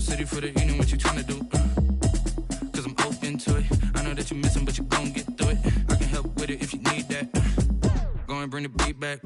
your city for the evening, what you tryna do? Cause I'm open to it. I know that you're missing, but you gon' get through it. I can help with it if you need that. Go and bring the beat back.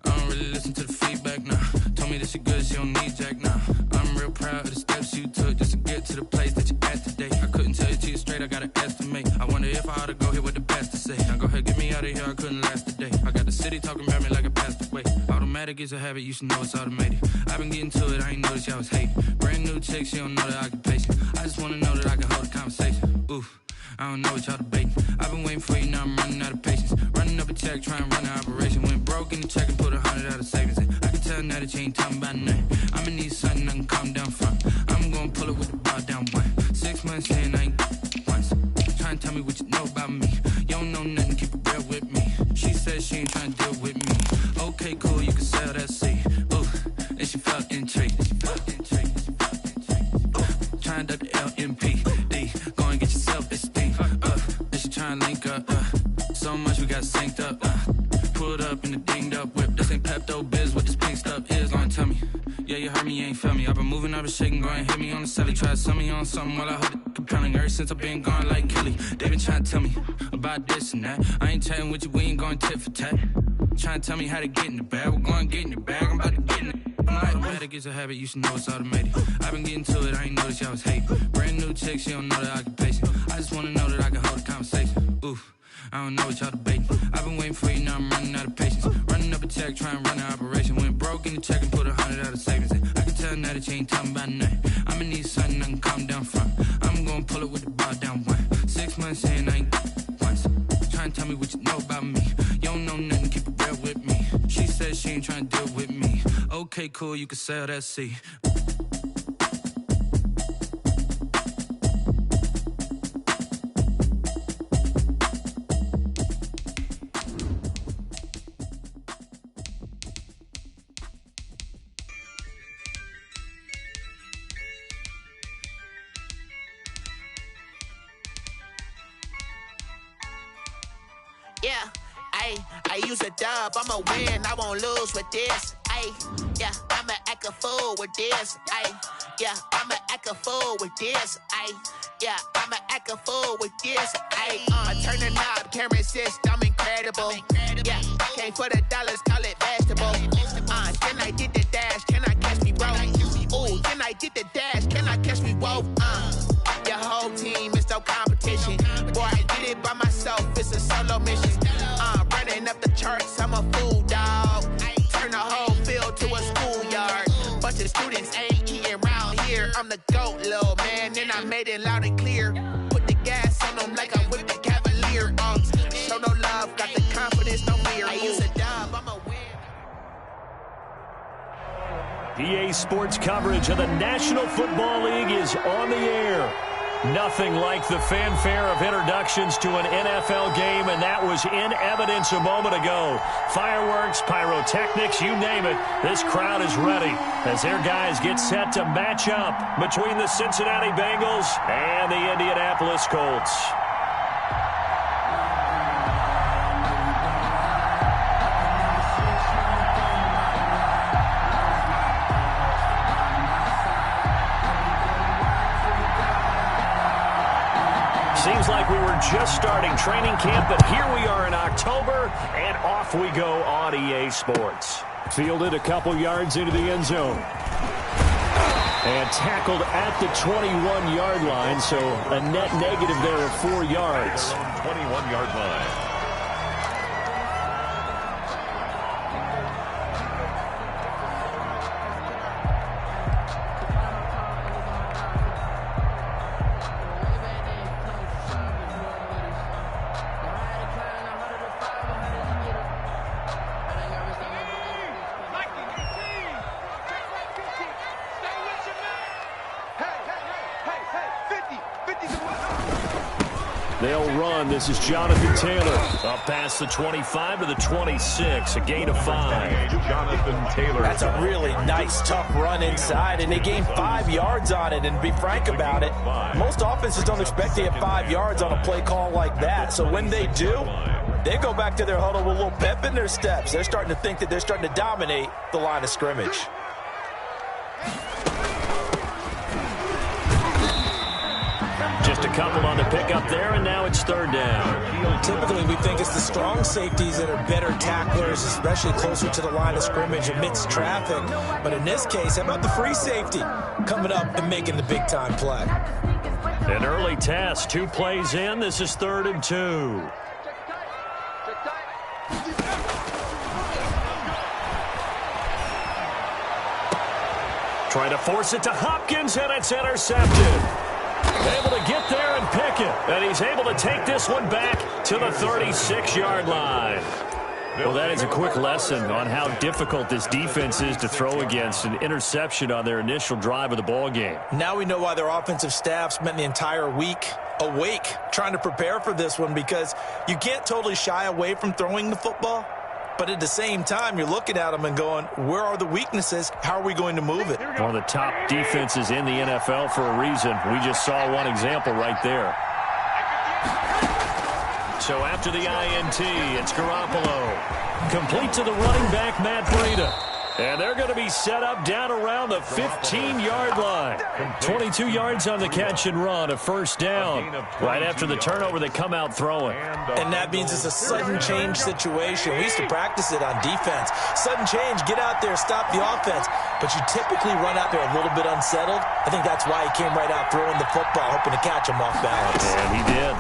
I don't really listen to the feedback, nah. Told me that she good, she don't need Jack, nah. I'm real proud of the steps you took just to get to the place that you're at today. I couldn't tell you to you straight, I gotta estimate. I wonder if I ought to go here with the best to say. Now go ahead, get me out of here, I couldn't last a day. I got the city talking about me like I passed away. Automatic is a habit, you should know it's automated. I've been getting to it, I ain't noticed y'all was hating. Brand new chick, she don't know the occupation. I just wanna know that I can hold a conversation. Oof, I don't know what y'all debating. I've been waiting for you, now I'm running out of patience. Running up a check, trying to run an operation. Went broke in the check and put 100 out of savings in. I can tell now that you ain't talking about nothing. I'ma need something I can calm down from. I'm gonna pull it with the bar down one. 6 months in, I ain't once. Trying to tell me what you know about me. You don't know nothing, keep it real with me. She said she ain't trying to deal with me. Okay, cool, you can sell that seed. Ooh, and she felt intrigued. Trying to duck the LMPD. Go and get your self-esteem. And she trying to link up. So much we got synced up. Pulled up in the dinged up whip. This ain't Pepto-Biz, what this pink stuff is. Long tell me. Yeah, you heard me, you ain't felt me. I've been moving, I've been shaking, go and hit me on the celly. Try to sell me on something while I hold it compelling. Ever since I've been gone like Kelly. They been trying to tell me about this and that. I ain't chatting with you, we ain't going tit for tat. Trying to tell me how to get in the bag. We're going to get in the bag, I'm about to get in it. I'm like, automatic is a habit, you should know it's automated. I've been getting to it, I ain't noticed y'all was hating. Brand new chick, she don't know the occupation. I just wanna know that I can hold a conversation. Oof, I don't know what y'all debating. I've been waiting for you, now I'm running out of patience. Running up a check, trying to run an operation. Went broke in the check and put 100 out of savings in. I can tell now that you ain't talking about nothing. I'ma need something I can calm down from. I'm gonna pull it with the bar down one. 6 months in, I ain't once. Trying to tell me what you know about me. You don't know nothing, keep it real with me. She said she ain't trying to deal with me. Okay, cool, you can sell that seed. Yeah, I use a dub, I'ma win, I won't lose with this. Yeah, I'ma act a fool with this. Yeah, I'ma act a fool with this. Yeah, I'ma act a fool with this. I turn the knob, can't resist, I'm incredible. Yeah, came for the dollars, call it vegetable. Then I did the dash, can I catch me, bro? Ooh, then I did the dash, can I catch me, whoa? Your whole team is no competition. Boy, I did it by myself, it's a solo mission. Running up the charts, I'm a fool, dog. Turn the whole field to a schoolyard. Bunch of students ain't eating round here. I'm the GOAT, little man, and I made it loud and clear. Put the gas on them like I'm with the Cavalier. Show no love, got the confidence, no fear. I use a dub, I'm a win. EA Sports coverage of the National Football League is on the air. Nothing like the fanfare of introductions to an NFL game, and that was in evidence a moment ago. Fireworks, pyrotechnics, you name it. This crowd is ready as their guys get set to match up between the Cincinnati Bengals and the Indianapolis Colts. Seems like we were just starting training camp, but here we are in October, and off we go on EA Sports. Fielded a couple yards into the end zone. And tackled at the 21-yard line, so a net negative there of 4 yards. 21-yard line. They'll run. This is Jonathan Taylor. Up past the 25 to the 26. A gain of 5. Jonathan Taylor. That's a really nice, tough run inside, and they gained 5 yards on it. And to be frank about it, most offenses don't expect to get 5 yards on a play call like that. So when they do, they go back to their huddle with a little pep in their steps. They're starting to think that they're starting to dominate the line of scrimmage. Just a couple on the pickup there, and now it's third down. Typically, we think it's the strong safeties that are better tacklers, especially closer to the line of scrimmage amidst traffic. But in this case, how about the free safety coming up and making the big-time play? An early test, 2 plays in. This is 3rd and 2. Trying to force it to Hopkins, and it's intercepted. Able to get there and pick it. And he's able to take this one back to the 36-yard line. Well, that is a quick lesson on how difficult this defense is to throw against. An interception on their initial drive of the ball game. Now we know why their offensive staff spent the entire week awake trying to prepare for this one, because you can't totally shy away from throwing the football. But at the same time, you're looking at them and going, where are the weaknesses? How are we going to move it? One of the top defenses in the NFL for a reason. We just saw one example right there. So after the INT, it's Garoppolo. Complete to the running back, Matt Breida. And they're going to be set up down around the 15-yard line. 22 yards on the catch and run, a first down. Right after the turnover, they come out throwing. And that means it's a sudden change situation. We used to practice it on defense. Sudden change, get out there, stop the offense. But you typically run out there a little bit unsettled. I think that's why he came right out throwing the football, hoping to catch him off balance. And he did.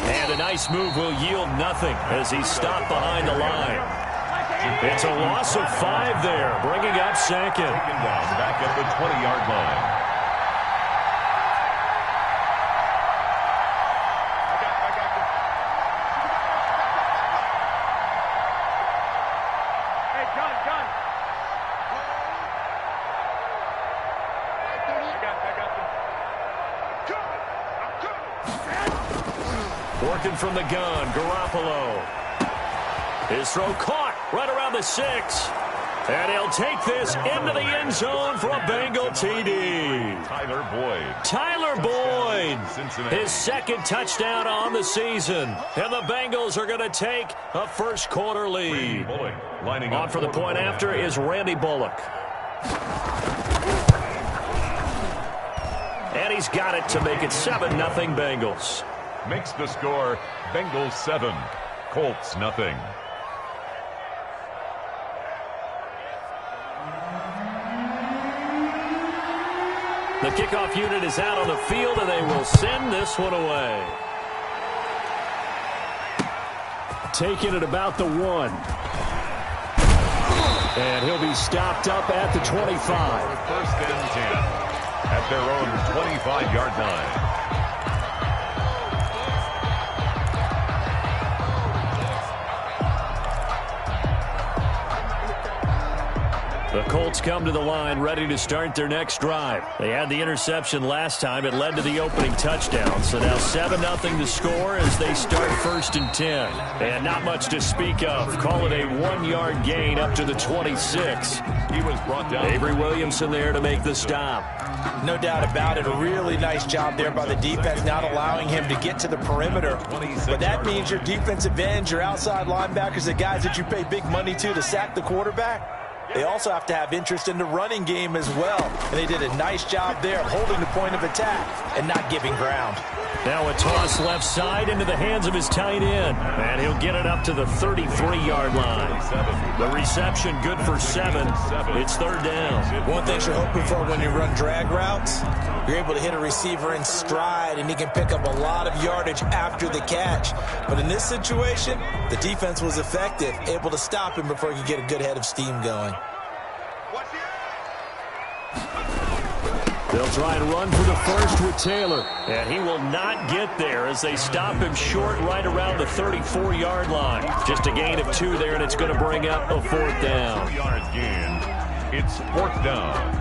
And a nice move will yield nothing as he's stopped behind the line. It's a loss of 5 there, bringing up second. Taken down back at the 20-yard line. Working from the gun, Garoppolo. His throw caught right around the 6. And he'll take this into the end zone for a Bengal TD. Tyler Boyd. His second touchdown on the season. And the Bengals are going to take a first-quarter lead. On for the point after is Randy Bullock. And he's got it to make it 7-0 Bengals. Makes the score Bengals 7, Colts nothing. The kickoff unit is out on the field, and they will send this one away. Taking it about the 1. And he'll be stopped up at the 25. First and 10 at their own 25-yard line. The Colts come to the line ready to start their next drive. They had the interception last time. It led to the opening touchdown. So now 7-0 the score as they start 1st and 10. And not much to speak of. Call it a 1-yard gain up to the 26. He was brought down. Avery Williamson there to make the stop. No doubt about it. A really nice job there by the defense, not allowing him to get to the perimeter. But that means your defensive ends, your outside linebackers, the guys that you pay big money to sack the quarterback, they also have to have interest in the running game as well. And they did a nice job there of holding the point of attack and not giving ground. Now a toss left side into the hands of his tight end. And he'll get it up to the 33-yard line. The reception good for 7. It's 3rd down. One thing you're hoping for when you run drag routes, you're able to hit a receiver in stride, and he can pick up a lot of yardage after the catch. But in this situation, the defense was effective, able to stop him before he could get a good head of steam going. They'll try and run for the first with Taylor. And he will not get there as they stop him short right around the 34-yard line. Just a gain of 2 there, and it's going to bring up a 4th down. 2-yard gain. It's 4th down.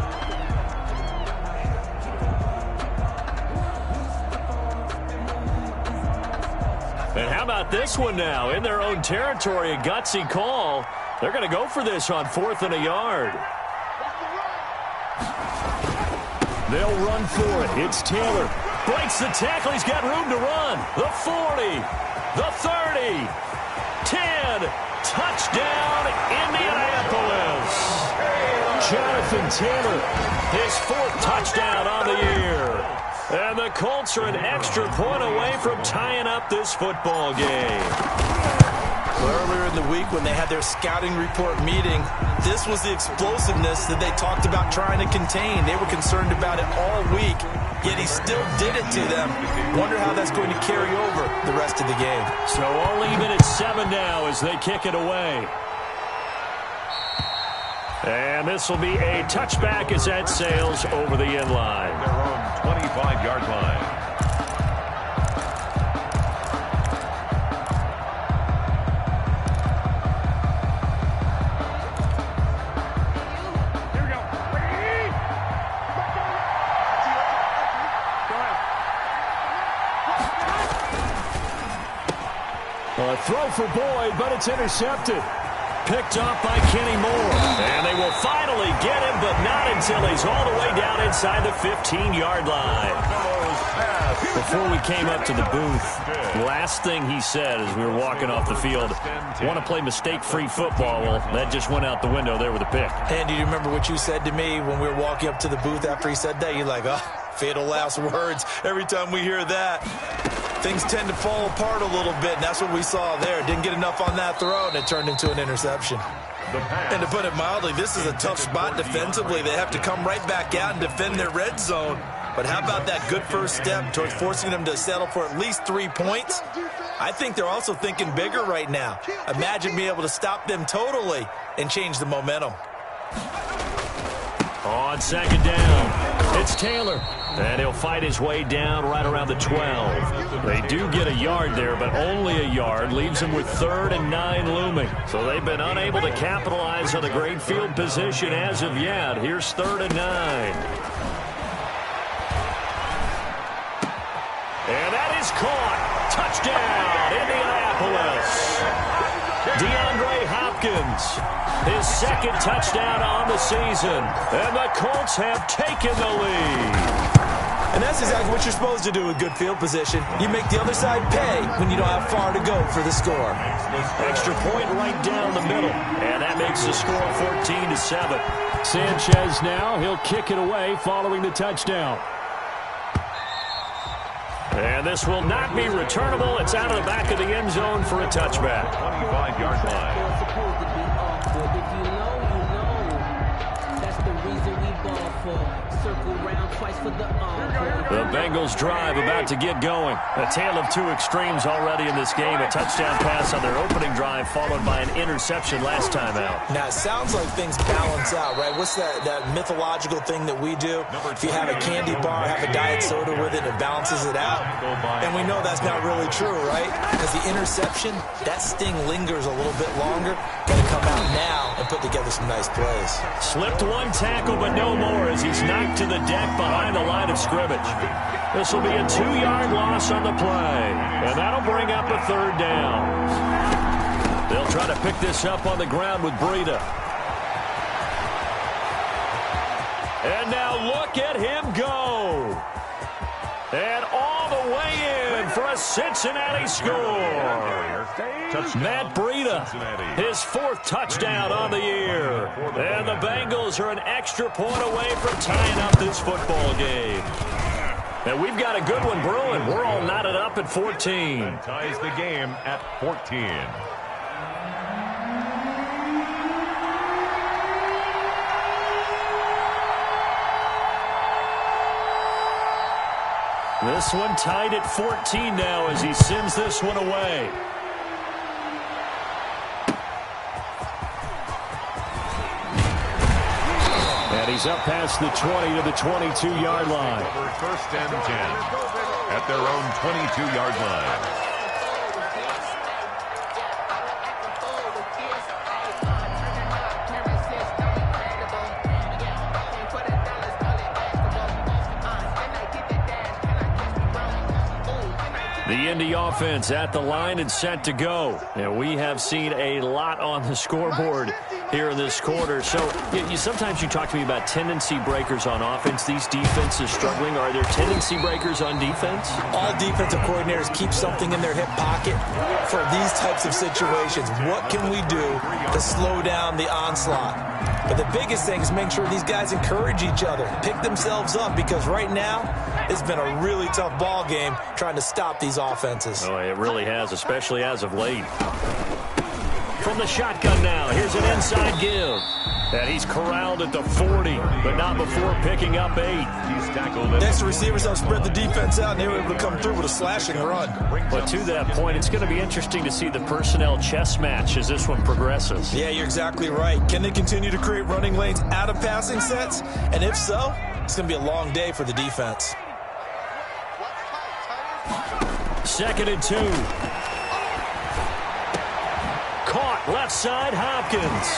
And how about this one now? In their own territory, a gutsy call. They're going to go for this on 4th and a yard. They'll run for it. It's Taylor. Breaks the tackle. He's got room to run. The 40. The 30. 10. Touchdown, Indianapolis. Jonathan Taylor, his 4th touchdown on the year. And the Colts are an extra point away from tying up this football game. Earlier in the week when they had their scouting report meeting, this was the explosiveness that they talked about trying to contain. They were concerned about it all week, yet he still did it to them. Wonder how that's going to carry over the rest of the game. So all even at 7 now as they kick it away. And this will be a touchback as that sails over the end line. Their own 25-yard line. A throw for Boyd, but it's intercepted. Picked off by Kenny Moore. And they will finally get him, but not until he's all the way down inside the 15-yard line. Before we came up to the booth, last thing he said as we were walking off the field, want to play mistake-free football. Well, that just went out the window there with a pick. And do you remember what you said to me when we were walking up to the booth after he said that? You're like, oh, fatal last words. Every time we hear that, things tend to fall apart a little bit, and that's what we saw there. Didn't get enough on that throw, and it turned into an interception. And to put it mildly, this is a tough spot defensively. They have to come right back out and defend their red zone. But how about that good first step towards forcing them to settle for at least 3 points? I think they're also thinking bigger right now. Imagine being able to stop them totally and change the momentum. On 2nd down, it's Taylor. And he'll fight his way down right around the 12. They do get a yard there, but only a yard. Leaves them with 3rd and 9 looming. So they've been unable to capitalize on the great field position as of yet. Here's 3rd and 9. And that is caught. Touchdown, Indianapolis. DeAndre Hopkins, his 2nd touchdown on the season. And the Colts have taken the lead. And that's exactly what you're supposed to do with good field position. You make the other side pay when you don't have far to go for the score. Extra point right down the middle. And that makes the score 14-7. Sanchez now, he'll kick it away following the touchdown. And this will not be returnable. It's out of the back of the end zone for a touchback. 25-yard line. The Bengals drive about to get going. A tale of 2 extremes already in this game. A touchdown pass on their opening drive followed by an interception last time out. Now, it sounds like things balance out, right? What's that mythological thing that we do? If you have a candy bar, have a diet soda with it, it balances it out. And we know that's not really true, right? Because the interception, that sting lingers a little bit longer. Got to come out now and put together some nice plays. Slipped 1 tackle, but no more as he's knocked to the deck behind the line of scrimmage. This will be a 2-yard loss on the play, and that'll bring up a 3rd down. They'll try to pick this up on the ground with Breida. And now look at him go. And all the way in for a Cincinnati score. Matt Breida, his 4th touchdown on the year. And the Bengals are an extra point away from tying up this football game. And we've got a good one brewing. We're all knotted up at 14. And ties the game at 14. This one tied at 14 now as he sends this one away. And he's up past the 20 to the 22-yard line. 1st and 10 at their own 22-yard line. The Indy offense at the line and set to go. And we have seen a lot on the scoreboard here in this quarter. So sometimes you talk to me about tendency breakers on offense. These defenses struggling. Are there tendency breakers on defense? All defensive coordinators keep something in their hip pocket for these types of situations. What can we do to slow down the onslaught? But the biggest thing is making sure these guys encourage each other, pick themselves up, because right now it's been a really tough ball game trying to stop these offenses. Oh, it really has, especially as of late. From the shotgun now, here's an inside give. And he's corralled at the 40, but not before picking up 8. He's tackled. Next, the receivers have spread the defense out, and they were able to come through with a slashing run. But to that point, it's going to be interesting to see the personnel chess match as this one progresses. Yeah, you're exactly right. Can they continue to create running lanes out of passing sets? And if so, it's going to be a long day for the defense. 2nd and 2. Caught left side, Hopkins.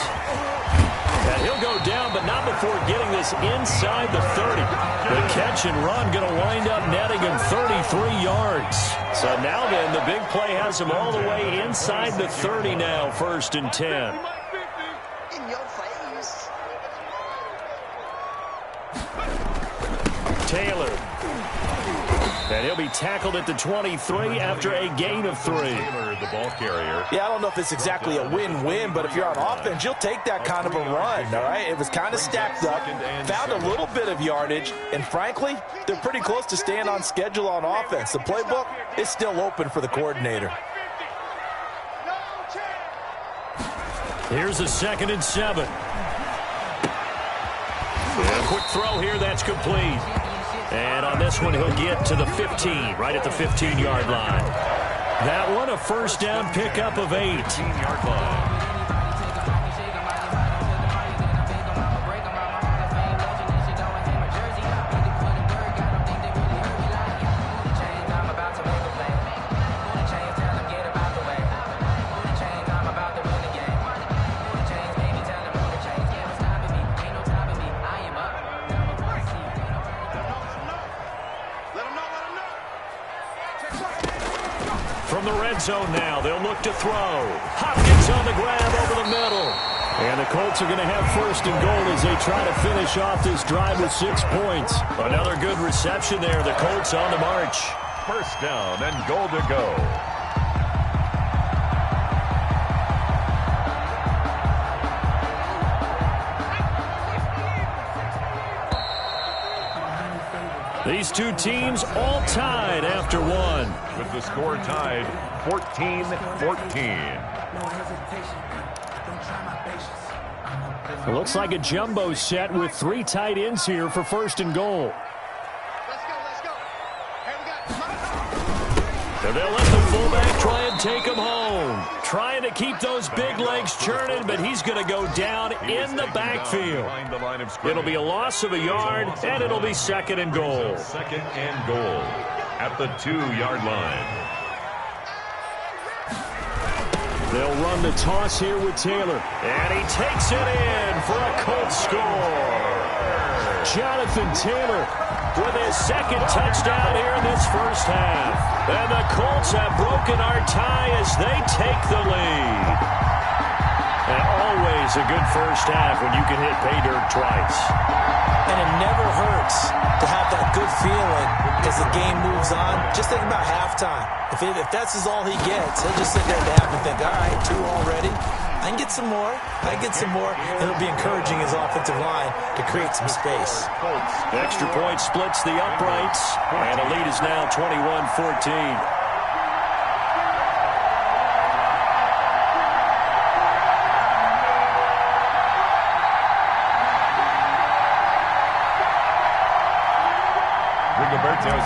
And he'll go down, but not before getting this inside the 30. The catch and run going to wind up netting him 33 yards. So now then, the big play has him all the way inside the 30 now, 1st and 10. In your face. Taylor. And he'll be tackled at the 23 after a gain of 3. Taylor, the ball carrier. Yeah, I don't know if it's exactly a win-win, but if you're on offense, you'll take that kind of a run, all right? It was kind of stacked up, found a little bit of yardage, and frankly, they're pretty close to staying on schedule on offense. The playbook is still open for the coordinator. Here's a 2nd and 7. And a quick throw here, that's complete. And on this one, he'll get to the 15, right at the 15-yard line. That one, a 1st down pickup of 8. 15-yard line. From the red zone now, they'll look to throw. Hopkins on the grab over the middle. And the Colts are going to have 1st and goal as they try to finish off this drive with 6 points. Another good reception there. The Colts on the march. 1st down and goal to go. These two teams all tied after one. With the score tied 14-14. It looks like a jumbo set with 3 tight ends here for 1st and goal. And they'll let the fullback try and take him home. Trying to keep those big legs churning, but he's going to go down in the backfield. It'll be a loss of a yard, and it'll be 2nd and goal. 2nd and goal at the 2-yard line. They'll run the toss here with Taylor. And he takes it in for a Colts score. Jonathan Taylor with his 2nd touchdown here in this 1st half. And the Colts have broken our tie as they take the lead. And always a good 1st half when you can hit pay dirt twice. And it never hurts to have that good feeling as the game moves on. Just think about halftime. If that's all he gets, he'll just sit there at the half and think, all right, 2 already. I can get some more. I can get some more. And it'll be encouraging his offensive line to create some space. The extra point splits the uprights. And the lead is now 21-14.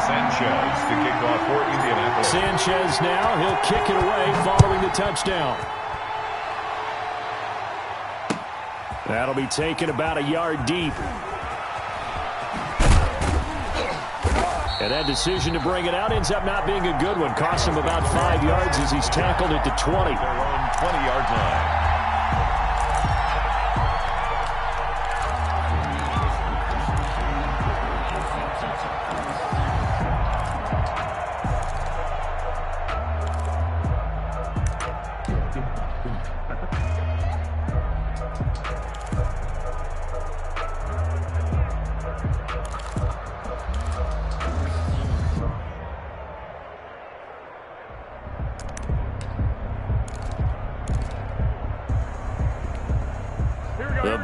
Sanchez to kick off for Indianapolis. Sanchez now, he'll kick it away following the touchdown. That'll be taken about a yard deep. And that decision to bring it out ends up not being a good one. Costs him about 5 yards as he's tackled at the 20. Their own 20-yard line.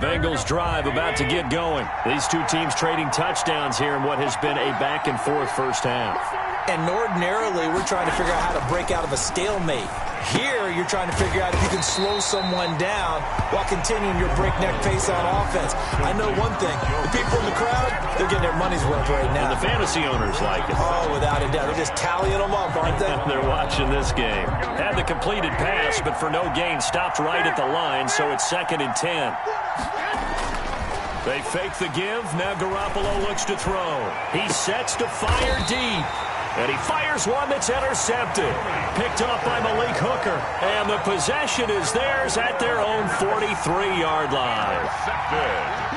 Bengals drive about to get going. These two teams trading touchdowns here in what has been a back-and-forth first half. And ordinarily, we're trying to figure out how to break out of a stalemate. Here, you're trying to figure out if you can slow someone down while continuing your breakneck pace on offense. I know one thing. The people in the crowd, they're getting their money's worth right now. And the fantasy owners like it. Oh, without a doubt. They're just tallying them up, aren't they? They're watching this game. Had the completed pass, but for no gain, stopped right at the line, so it's 2nd and 10. They fake the give. Now Garoppolo looks to throw. He sets to fire deep. And he fires one that's intercepted. Picked off by Malik Hooker. And the possession is theirs at their own 43-yard line.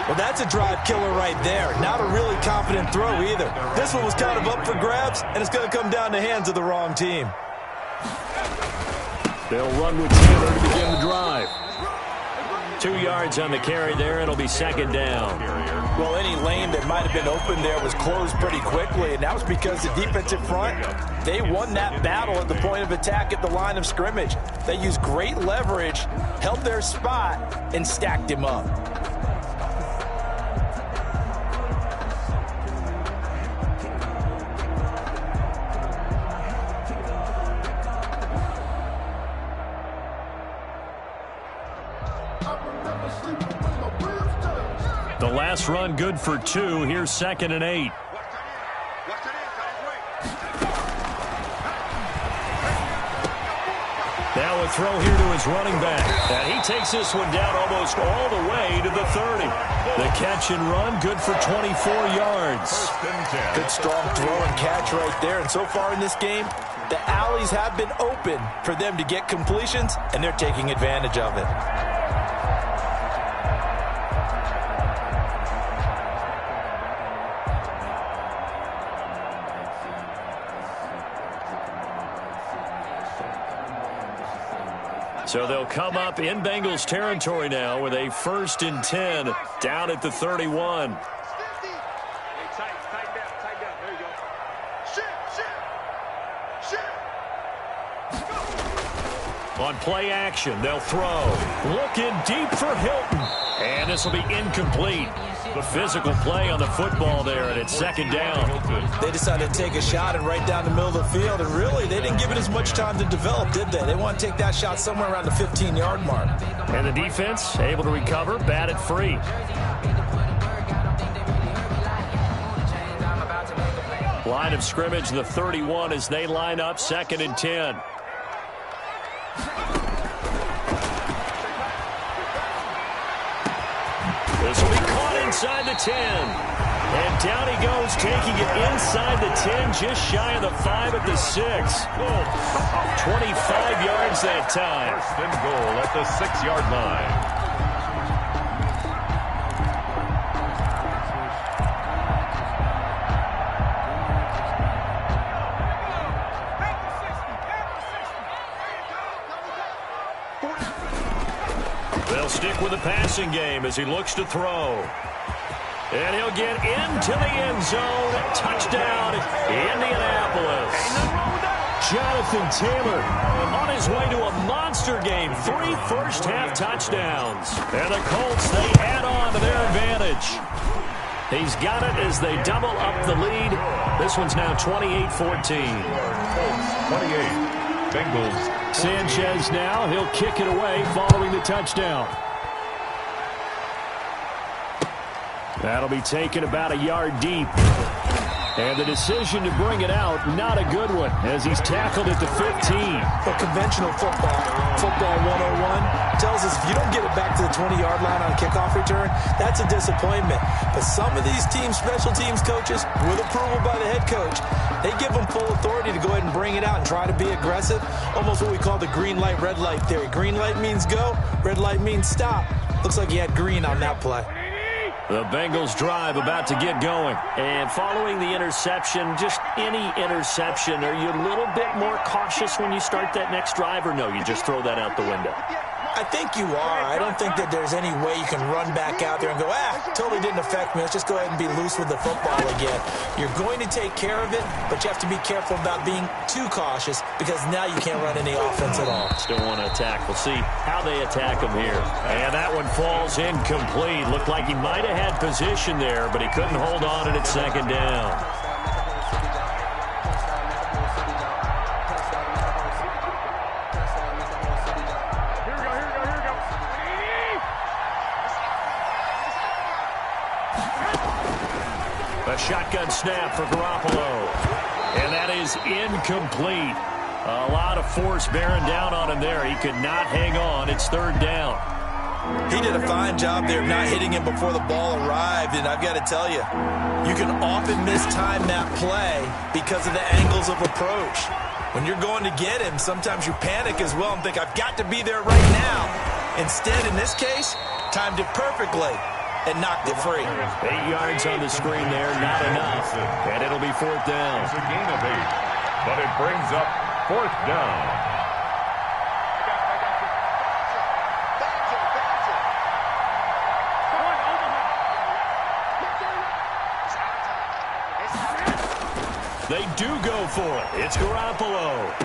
Well, that's a drive killer right there. Not a really confident throw either. This one was kind of up for grabs, and it's going to come down the hands of the wrong team. They'll run with Taylor to begin the drive. 2 yards on the carry there. It'll be 2nd down. Well, any lane that might have been open there was closed pretty quickly, and that was because the defensive front, they won that battle at the point of attack at the line of scrimmage. They used great leverage, held their spot, and stacked him up. The last run good for 2. Here's 2nd and 8. Now a throw here to his running back. And he takes this one down almost all the way to the 30. The catch and run good for 24 yards. Good strong throw and catch right there. And so far in this game, the alleys have been open for them to get completions, and they're taking advantage of it. So they'll come up in Bengals territory now with a 1st and 10 down at the 31. On play action, they'll throw. Looking deep for Hilton. And this will be incomplete. The physical play on the football there, and it's 2nd down. They decided to take a shot and right down the middle of the field, and really, they didn't give it as much time to develop, did they? They want to take that shot somewhere around the 15-yard mark. And the defense able to recover, bat it free. Line of scrimmage, the 31 as they line up, 2nd and 10. This will be caught inside the 10. And down he goes, taking it inside the 10, just shy of the 5 at the 6. 25 yards that time. 1st and goal at the 6-yard line. They'll stick with the passing game as he looks to throw. And he'll get into the end zone. Touchdown, Indianapolis. Jonathan Taylor on his way to a monster game. 3 first-half touchdowns. And the Colts, they add on to their advantage. He's got it as they double up the lead. This one's now 28-14. Colts 28. Bengals. Sanchez now. He'll kick it away following the touchdown. That'll be taken about a yard deep. And the decision to bring it out, not a good one, as he's tackled at the 15. But conventional football 101, tells us if you don't get it back to the 20-yard line on a kickoff return, that's a disappointment. But some of these teams, special teams coaches, with approval by the head coach, they give them full authority to go ahead and bring it out and try to be aggressive, almost what we call the green light, red light theory. Green light means go, red light means stop. Looks like he had green on that play. The Bengals drive about to get going. And following the interception, just any interception, are you a little bit more cautious when you start that next drive, or no, you just throw that out the window? I think you are. I don't think that there's any way you can run back out there and go, totally didn't affect me. Let's just go ahead and be loose with the football again. You're going to take care of it, but you have to be careful about being too cautious because now you can't run any offense at all. Still want to attack. We'll see how they attack him here. And that one falls incomplete. Looked like he might have had position there, but he couldn't hold on, and it's second down. A shotgun snap for Garoppolo. And that is incomplete. A lot of force bearing down on him there. He could not hang on. It's third down. He did a fine job there of not hitting him before the ball arrived, and I've got to tell you, you can often mistime that play because of the angles of approach. When you're going to get him, sometimes you panic as well and think, I've got to be there right now. Instead, in this case, timed it perfectly and knocked it free. 8 yards on the screen there, not enough. And it'll be fourth down. It's a gain of 8, but it brings up fourth down. They do go for it. It's Garoppolo.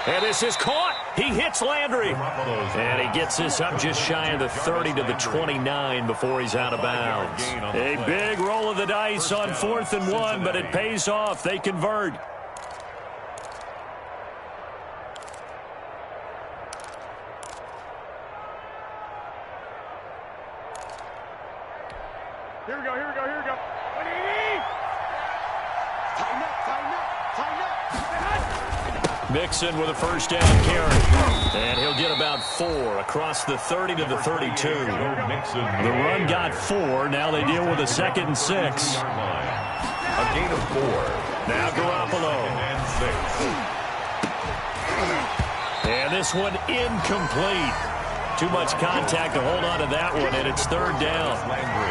And this is caught. He hits Landry. And he gets this up just shy of the 30 to the 29 before he's out of bounds. A big roll of the dice on 4th and 1, but it pays off. They convert. Here we go. Mixon with a first down carry. And he'll get about 4 across the 30 to the 32. The run got 4. Now they deal with a 2nd and 6. A gain of 4. Now Garoppolo. And this one incomplete. Too much contact to hold on to that one, and it's third down.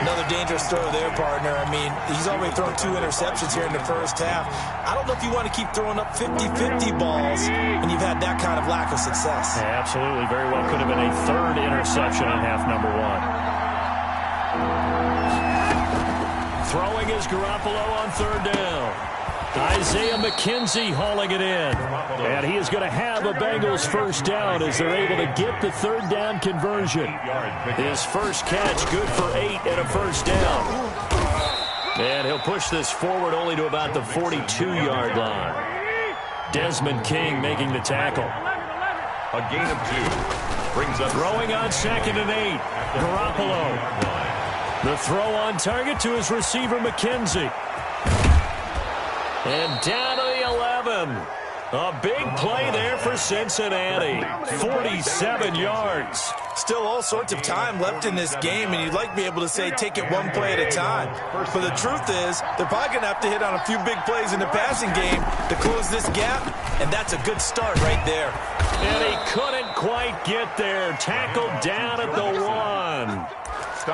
Another dangerous throw there, partner. I mean, he's already thrown 2 interceptions here in the first half. I don't know if you want to keep throwing up 50-50 balls when you've had that kind of lack of success. Yeah, absolutely. Very well could have been a 3rd interception on half number 1. Throwing is Garoppolo on 3rd down. Isaiah McKenzie hauling it in. And he is going to have a Bengals first down as they're able to get the 3rd down conversion. His first catch good for 8 and a first down. And he'll push this forward only to about the 42-yard line. Desmond King making the tackle. A gain of 2. Brings up throwing on 2nd and 8. Garoppolo. The throw on target to his receiver McKenzie. And down to the 11. A big play there for Cincinnati. 47 yards. Still all sorts of time left in this game, and you'd like to be able to say take it one play at a time. But the truth is, they're probably going to have to hit on a few big plays in the passing game to close this gap, and that's a good start right there. And he couldn't quite get there. Tackled down at the 1.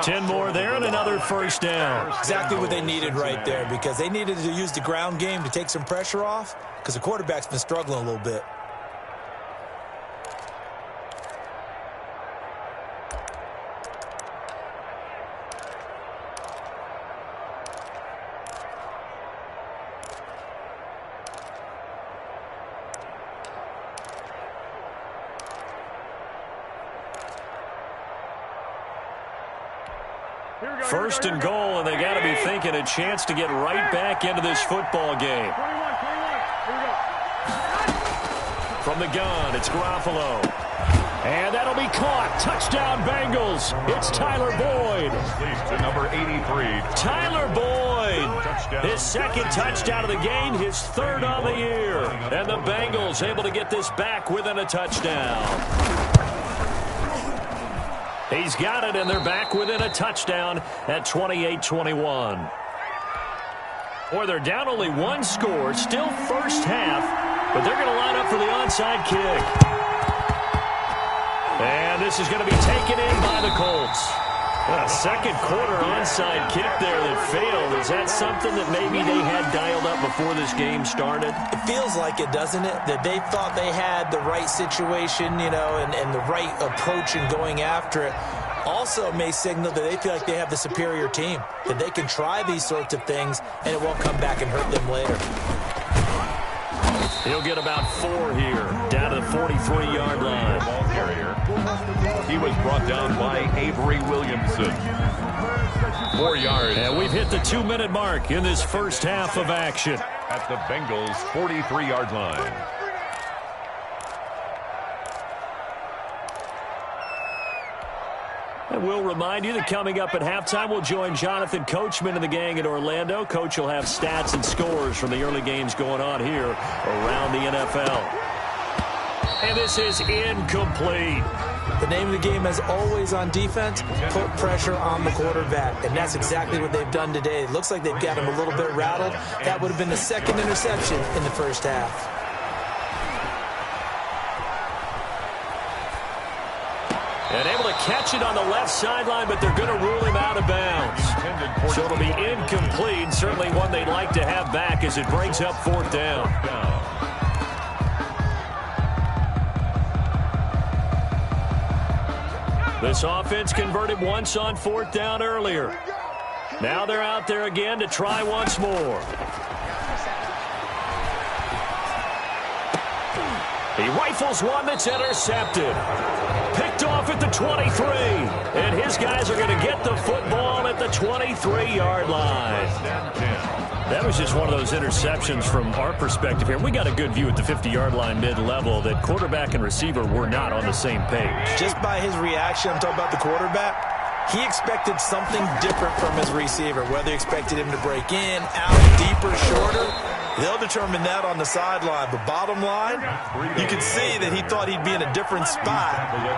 10 more there and another first down. Exactly what they needed right there, because they needed to use the ground game to take some pressure off, because the quarterback's been struggling a little bit. First and goal, and they got to be thinking a chance to get right back into this football game. From the gun, it's Garoppolo. And that'll be caught. Touchdown, Bengals. It's Tyler Boyd. To number 83. Tyler Boyd. His 2nd touchdown of the game, his 3rd on the year. And the Bengals able to get this back within a touchdown. He's got it, and they're back within a touchdown at 28-21. Boy, they're down only 1 score, still first half, but they're going to line up for the onside kick. And this is going to be taken in by the Colts. A second quarter onside kick there that failed. Is that something that maybe they had dialed up before this game started? It feels like it, doesn't it? That they thought they had the right situation, you know, and the right approach in going after it. Also may signal that they feel like they have the superior team, that they can try these sorts of things and it won't come back and hurt them later. He'll get about 4 here, down to the 43-yard line. Ball carrier. He was brought down by Avery Williamson. 4 yards. And we've hit the 2-minute mark in this first half of action. At the Bengals' 43-yard line. And we'll remind you that coming up at halftime, we'll join Jonathan Coachman and the gang in Orlando. Coach will have stats and scores from the early games going on here around the NFL. And this is incomplete. The name of the game, as always on defense, put pressure on the quarterback. And that's exactly what they've done today. It looks like they've got him a little bit rattled. That would have been the second interception in the first half. And able to catch it on the left sideline, but they're going to rule him out of bounds. So it'll be incomplete. Certainly one they'd like to have back as it brings up 4th down. This offense converted once on 4th down earlier. Now they're out there again to try once more. He rifles one that's intercepted. Picked off at the 23. And his guys are going to get the football at the 23-yard line. That was just one of those interceptions from our perspective here. We got a good view at the 50-yard line mid-level that quarterback and receiver were not on the same page. Just by his reaction, I'm talking about the quarterback, he expected something different from his receiver, whether he expected him to break in, out, deeper, shorter. They'll determine that on the sideline. But bottom line, you can see that he thought he'd be in a different spot,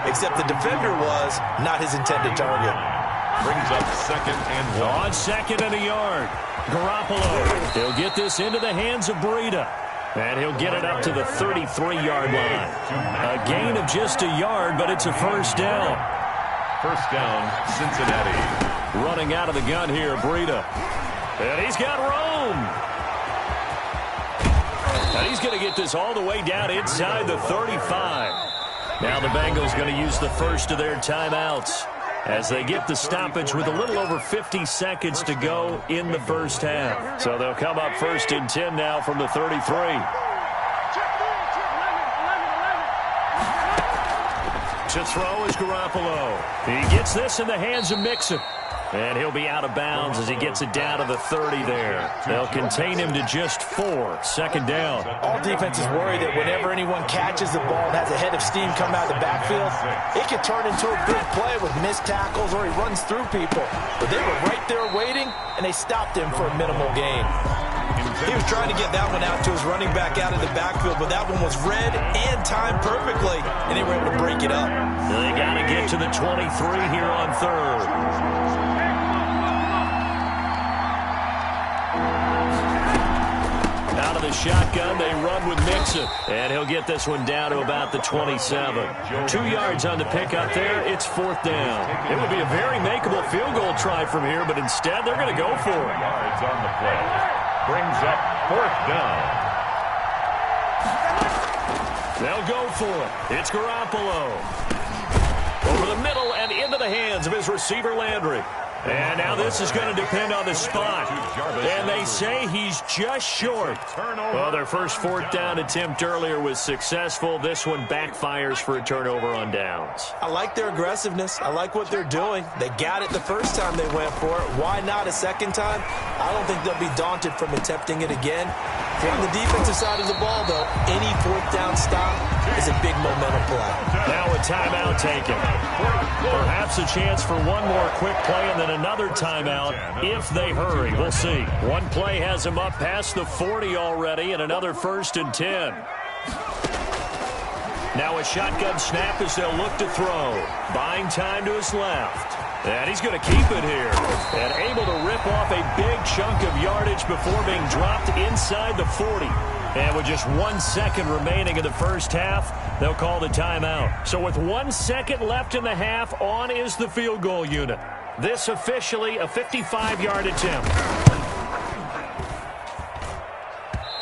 except the defender was not his intended target. Brings up 2nd and 1. On 2nd and a yard. Garoppolo. He'll get this into the hands of Breida. And he'll get it up to the 33-yard line. A gain of just a yard, but it's a first down. First down, Cincinnati. Running out of the gun here, Breida. And he's got room. And he's going to get this all the way down inside the 35. Now the Bengals going to use the first of their timeouts as they get the stoppage with a little over 50 seconds to go in the first half. So they'll come up 1st and 10 now from the 33. To throw is Garoppolo. He gets this in the hands of Mixon. And he'll be out of bounds as he gets it down to the 30 there. They'll contain him to just 4. 2nd down. All defenses worry that whenever anyone catches the ball and has a head of steam come out of the backfield, it could turn into a big play with missed tackles or he runs through people. But they were right there waiting, and they stopped him for a minimal gain. He was trying to get that one out to his running back out of the backfield, but that one was read and timed perfectly, and they were able to break it up. They got to get to the 23 here on 3rd. Out of the shotgun, they run with Mixon. And he'll get this one down to about the 27. 2 yards on the pickup there. It's 4th down. It would be a very makeable field goal try from here, but instead they're going to go for it. Yards on the play. Brings up 4th down. They'll go for it. It's Garoppolo. Over the middle and into the hands of his receiver, Landry. And now this is going to depend on the spot. And they say he's just short. Well, their first 4th down attempt earlier was successful. This one backfires for a turnover on downs. I like their aggressiveness. I like what they're doing. They got it the first time they went for it. Why not a second time? I don't think they'll be daunted from attempting it again. On the defensive side of the ball, though, any 4th down stop is a big momentum play. Now a timeout taken. Perhaps a chance for one more quick play and then another timeout if they hurry. We'll see. One play has them up past the 40 already and another 1st and 10. Now a shotgun snap as they'll look to throw. Buying time to his left. And he's going to keep it here. And able to rip off a big chunk of yardage before being dropped inside the 40. And with just 1 second remaining in the first half, they'll call the timeout. So with 1 second left in the half, on is the field goal unit. This officially a 55-yard attempt.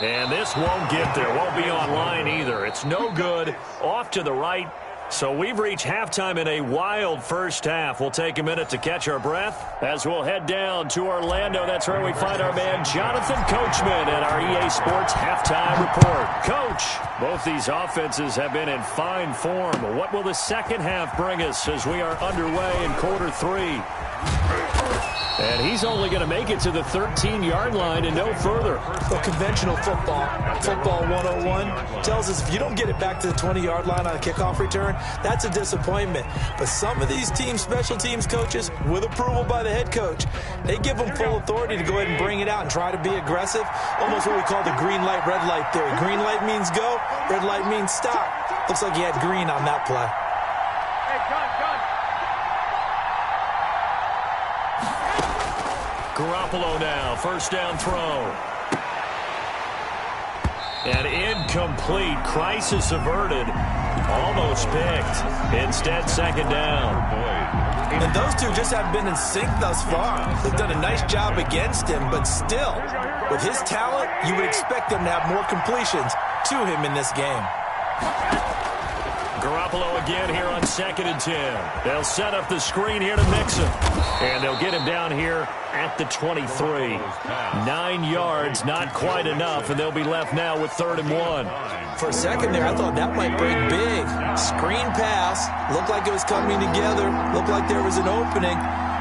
And this won't get there. Won't be online either. It's no good. Off to the right. So we've reached halftime in a wild first half. We'll take a minute to catch our breath as we'll head down to Orlando. That's where we find our man Jonathan Coachman at our EA Sports Halftime Report. Coach, both these offenses have been in fine form. What will the second half bring us as we are underway in quarter three? And he's only going to make it to the 13-yard line and no further. Well, conventional football 101, tells us if you don't get it back to the 20-yard line on a kickoff return, that's a disappointment. But some of these special teams coaches, with approval by the head coach, they give them full authority to go ahead and bring it out and try to be aggressive. Almost what we call the green light, red light theory. Green light means go, red light means stop. Looks like he had green on that play. Garoppolo now, first down throw. And incomplete. Crisis averted. Almost picked. Instead, second down. And those two just haven't been in sync thus far. They've done a nice job against him, but still, with his talent, you would expect them to have more completions to him in this game. Garoppolo again here on 2nd and 10. They'll set up the screen here to Mixon. And they'll get him down here at the 23. 9 yards, not quite enough, and they'll be left now with 3rd and 1. For a second there, I thought that might break big. Screen pass, looked like it was coming together, looked like there was an opening.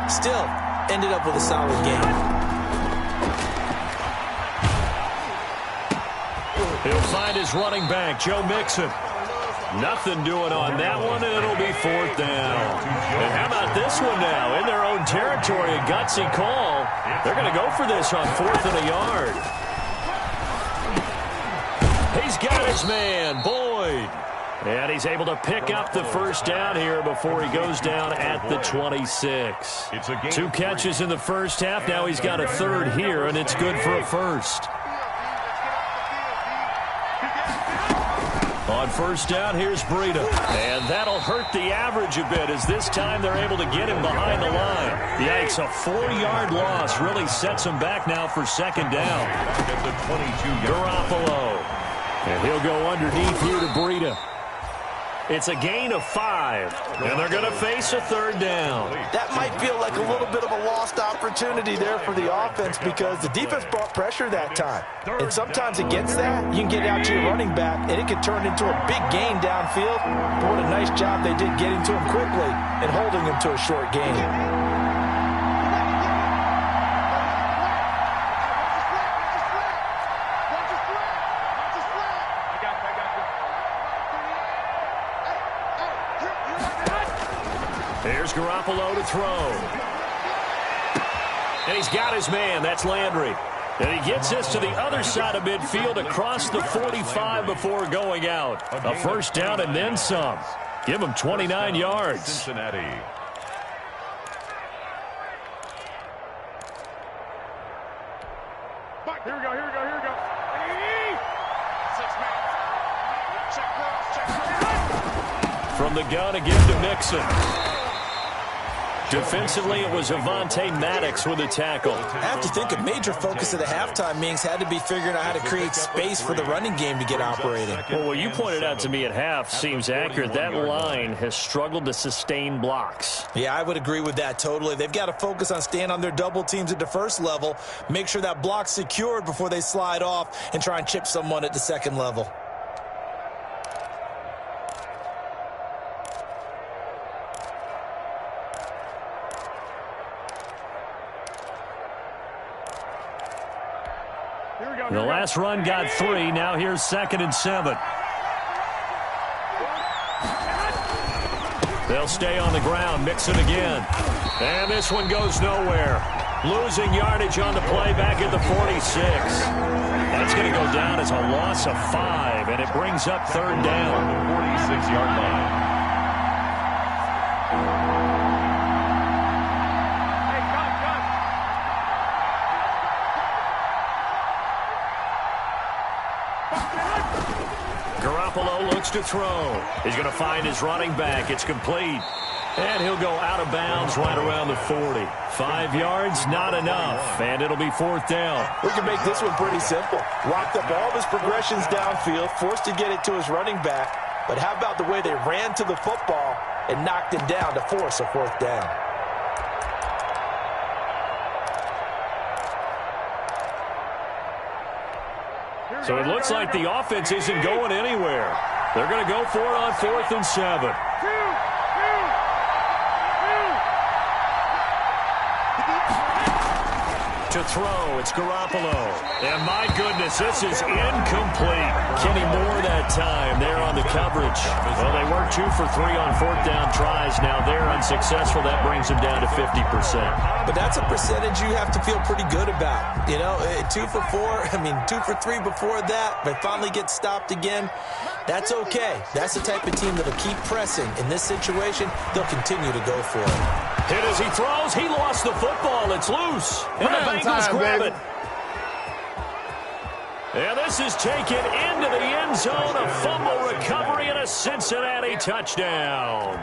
Still, ended up with a solid game. He'll find his running back, Joe Mixon. Nothing doing on that one, and it'll be 4th down. And how about this one now? In their own territory, a gutsy call. They're going to go for this on 4th and a yard. He's got his man, Boyd. And he's able to pick up the first down here before he goes down at the 26. 2 catches in the first half. Now he's got a 3rd here, and it's good for a 1st. On 1st down, here's Breida. And that'll hurt the average a bit as this time they're able to get him behind the line. Yikes, a 4-yard loss really sets him back now for 2nd down. Garoppolo. And he'll go underneath here to Breida. It's a gain of 5, and they're going to face a 3rd down. That might feel like a little bit of a lost opportunity there for the offense because the defense brought pressure that time. And sometimes against that, you can get out to your running back, and it can turn into a big gain downfield. But what a nice job they did getting to him quickly and holding him to a short gain. There's Garoppolo to throw. And he's got his man. That's Landry. And he gets this to the other side of midfield across the 45 before going out. A 1st down and then some. Give him 29 yards. Cincinnati. Here we go. From the gun again to Mixon. Defensively, it was Avonte Maddox with a tackle. I have to think a major focus of the halftime meetings had to be figuring out how to create space for the running game to get operating. Well, what you pointed out to me at half seems accurate. That line has struggled to sustain blocks. Yeah, I would agree with that totally. They've got to focus on staying on their double teams at the first level, make sure that block's secured before they slide off and try and chip someone at the second level. The last run got 3. Now here's 2nd and 7. They'll stay on the ground. Mixon again. And this one goes nowhere. Losing yardage on the play back at the 46. That's going to go down as a loss of 5, and it brings up 3rd down. The 46-yard line. Garoppolo looks to throw. He's going to find his running back. It's complete. And he'll go out of bounds right around the 40. 5 yards, not enough, and it'll be 4th down. We can make this one pretty simple. Locked up all of his progressions downfield, forced to get it to his running back. But how about the way they ran to the football and knocked him down to force a 4th down? So it looks like the offense isn't going anywhere. They're going to go for it on 4th and 7. To throw, it's Garoppolo. And my goodness, this is incomplete. Kenny Moore that time there on the coverage. Well, they were 2 for 3 on 4th down tries. Now they're unsuccessful. That brings them down to 50%. But that's a percentage you have to feel pretty good about. You know, 2 for 4, 2 for 3 before that, but finally get stopped again. That's okay. That's the type of team that'll keep pressing. In this situation, they'll continue to go for it. Hit as he throws. He lost the football. It's loose. And the Bengals grab it. And this is taken into the end zone. A fumble recovery and a Cincinnati touchdown.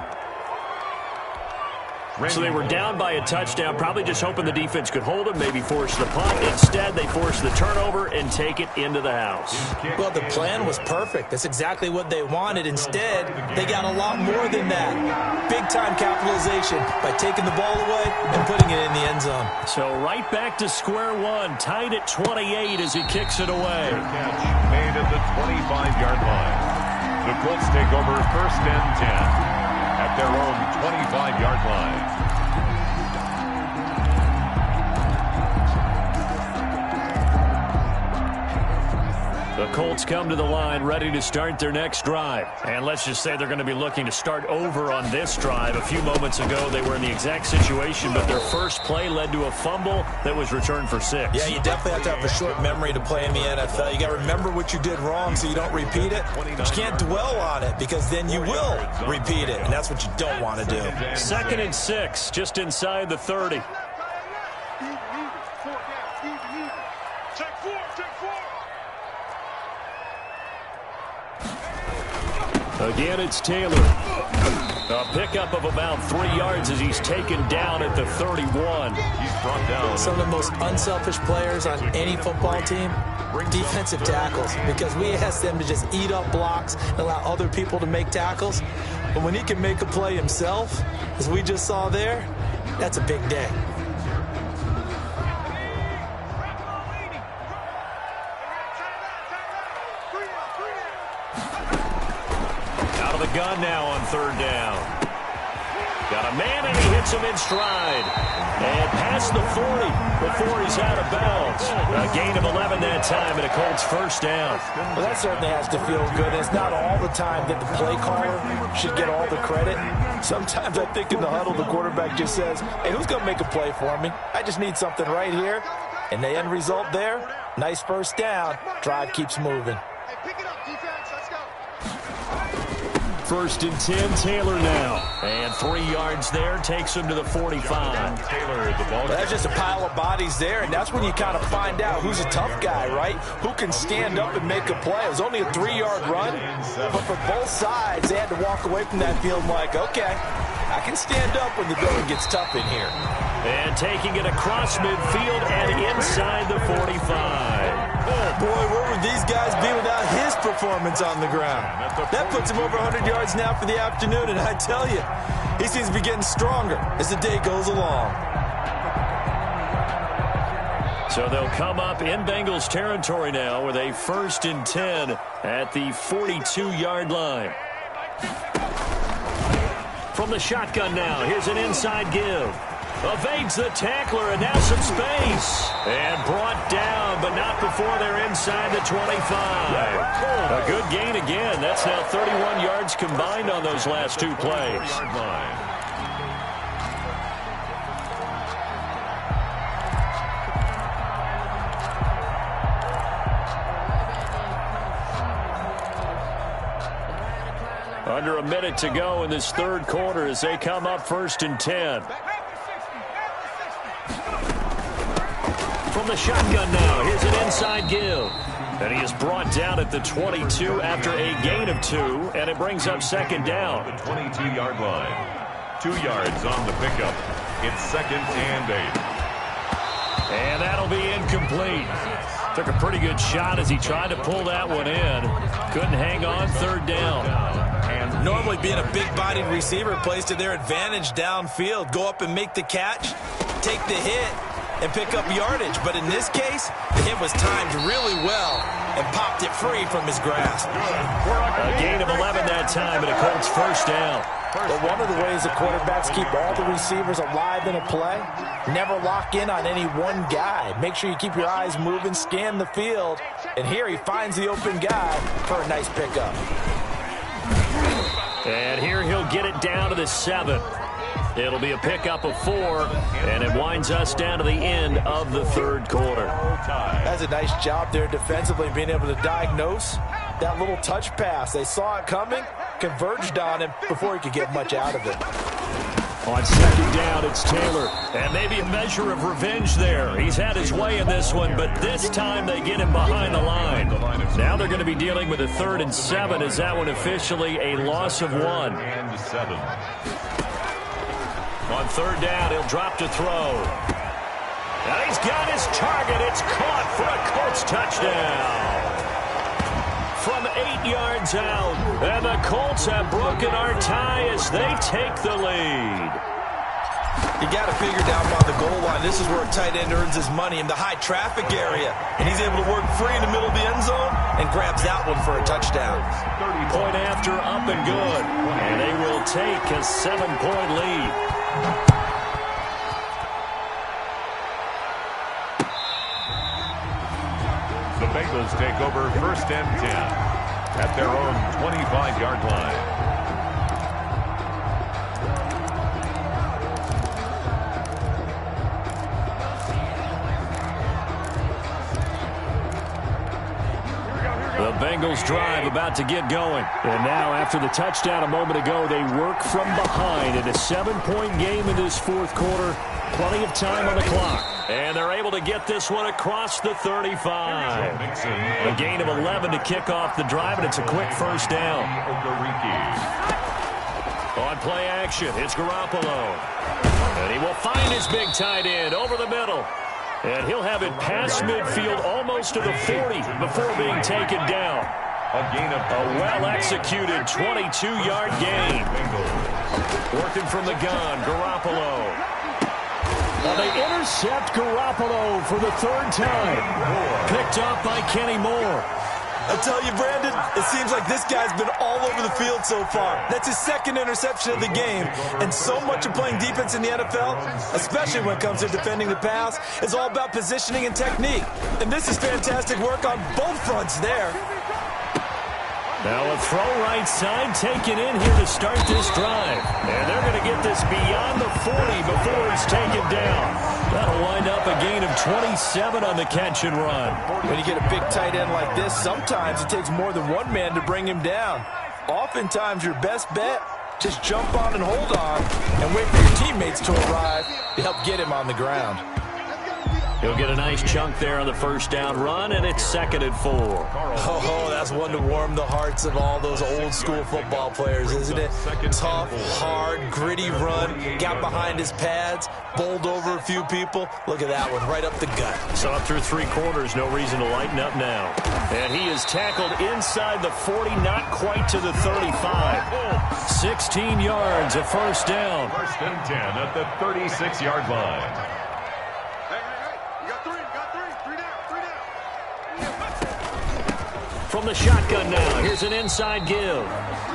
So they were down by a touchdown, probably just hoping the defense could hold them, maybe force the punt. Instead, they force the turnover and take it into the house. Well, the plan was perfect. That's exactly what they wanted. Instead, they got a lot more than that. Big-time capitalization by taking the ball away and putting it in the end zone. So right back to square one, tied at 28 as he kicks it away. Catch made at the 25-yard line. The Colts take over 1st and 10. At their own 25-yard line. The Colts come to the line ready to start their next drive. And let's just say they're going to be looking to start over on this drive. A few moments ago, they were in the exact situation, but their first play led to a fumble that was returned for 6. Yeah, you definitely have to have a short memory to play in the NFL. You got to remember what you did wrong so you don't repeat it. But you can't dwell on it because then you will repeat it, and that's what you don't want to do. 2nd and 6, just inside the 30. Again, it's Taylor. A pickup of about 3 yards as he's taken down at the 31. He's brought down. Some of the most unselfish players on any football team, defensive tackles, because we ask them to just eat up blocks and allow other people to make tackles. But when he can make a play himself, as we just saw there, that's a big day. Gun now on 3rd down. Got a man and he hits him in stride. And past the 40 before he's out of bounds. A gain of 11 that time and a Colts 1st down. Well, that certainly has to feel good. It's not all the time that the play caller should get all the credit. Sometimes I think in the huddle the quarterback just says, hey, who's going to make a play for me? I just need something right here. And the end result there, nice 1st down. Drive keeps moving. 1st and 10, Taylor now. And 3 yards there, takes him to the 45. Taylor, the ball. That's just a pile of bodies there, and that's when you kind of find out who's a tough guy, right? Who can stand up and make a play. It was only a 3-yard run, but for both sides, they had to walk away from that field like, okay, I can stand up when the going gets tough in here. And taking it across midfield and inside the 45. Oh, boy, where would these guys be without his performance on the ground? That puts him over 100 yards now for the afternoon, and I tell you, he seems to be getting stronger as the day goes along. So they'll come up in Bengals territory now with a 1st and 10 at the 42-yard line. From the shotgun now, here's an inside give. Evades the tackler, and now some space. And brought down, but not before they're inside the 25. A good gain again. That's now 31 yards combined on those last 2 plays. Under a minute to go in this 3rd quarter as they come up 1st and 10. From the shotgun now, here's an inside give. And he is brought down at the 22 after a gain of 2, and it brings up 2nd down. The 22-yard line. 2 yards on the pickup. It's 2nd and 8. And that'll be incomplete. Took a pretty good shot as he tried to pull that one in. Couldn't hang on, 3rd down. And normally being a big-bodied receiver plays to their advantage downfield. Go up and make the catch, take the hit, and pick up yardage. But in this case, the hit was timed really well and popped it free from his grasp. A gain of 11 that time, and a Colts 1st down. But one of the ways the quarterbacks keep all the receivers alive in a play, never lock in on any one guy. Make sure you keep your eyes moving, scan the field, and here he finds the open guy for a nice pickup. And here he'll get it down to the 7. It'll be a pickup of 4, and it winds us down to the end of the 3rd quarter. That's a nice job there defensively, being able to diagnose that little touch pass. They saw it coming, converged on him before he could get much out of it. On 2nd down, it's Taylor. And maybe a measure of revenge there. He's had his way in this one, but this time they get him behind the line. Now they're going to be dealing with a 3rd and 7. Is that one officially a loss of 1? And 7. On 3rd down, he'll drop to throw. And he's got his target. It's caught for a Colts touchdown. From 8 yards out. And the Colts have broken our tie as they take the lead. You got to figure down by the goal line. This is where a tight end earns his money in the high traffic area. And he's able to work free in the middle of the end zone and grabs that one for a touchdown. Point after, up and good. And they will take a 7-point lead. The Bengals take over 1st and 10 at their own 25-yard line. The Bengals drive about to get going. And now, after the touchdown a moment ago, they work from behind in a 7-point game in this 4th quarter. Plenty of time on the clock. And they're able to get this one across the 35. A gain of 11 to kick off the drive, and it's a quick 1st down. On play action, it's Garoppolo. And he will find his big tight end over the middle. And he'll have it past midfield almost to the 40 before being taken down. A well-executed 22-yard gain. Working from the gun, Garoppolo. Well, they intercept Garoppolo for the 3rd time. Picked up by Kenny Moore. I tell you, Brandon, it seems like this guy's been all over the field so far. That's his 2nd interception of the game. And so much of playing defense in the NFL, especially when it comes to defending the pass, is all about positioning and technique. And this is fantastic work on both fronts there. Now a throw right side taken in here to start this drive. And they're going to get this beyond the 40 before it's taken down. That'll wind up a gain of 27 on the catch and run. When you get a big tight end like this, sometimes it takes more than one man to bring him down. Oftentimes your best bet, just jump on and hold on and wait for your teammates to arrive to help get him on the ground. He'll get a nice chunk there on the 1st down run, and it's 2nd and 4. Oh, that's one to warm the hearts of all those old-school football players, isn't it? Tough, hard, gritty run, got behind his pads, bowled over a few people. Look at that one, right up the gut. So up through 3 quarters, no reason to lighten up now. And he is tackled inside the 40, not quite to the 35. 16 yards, a 1st down. 1st and 10 at the 36-yard line. From the shotgun now, here's an inside give.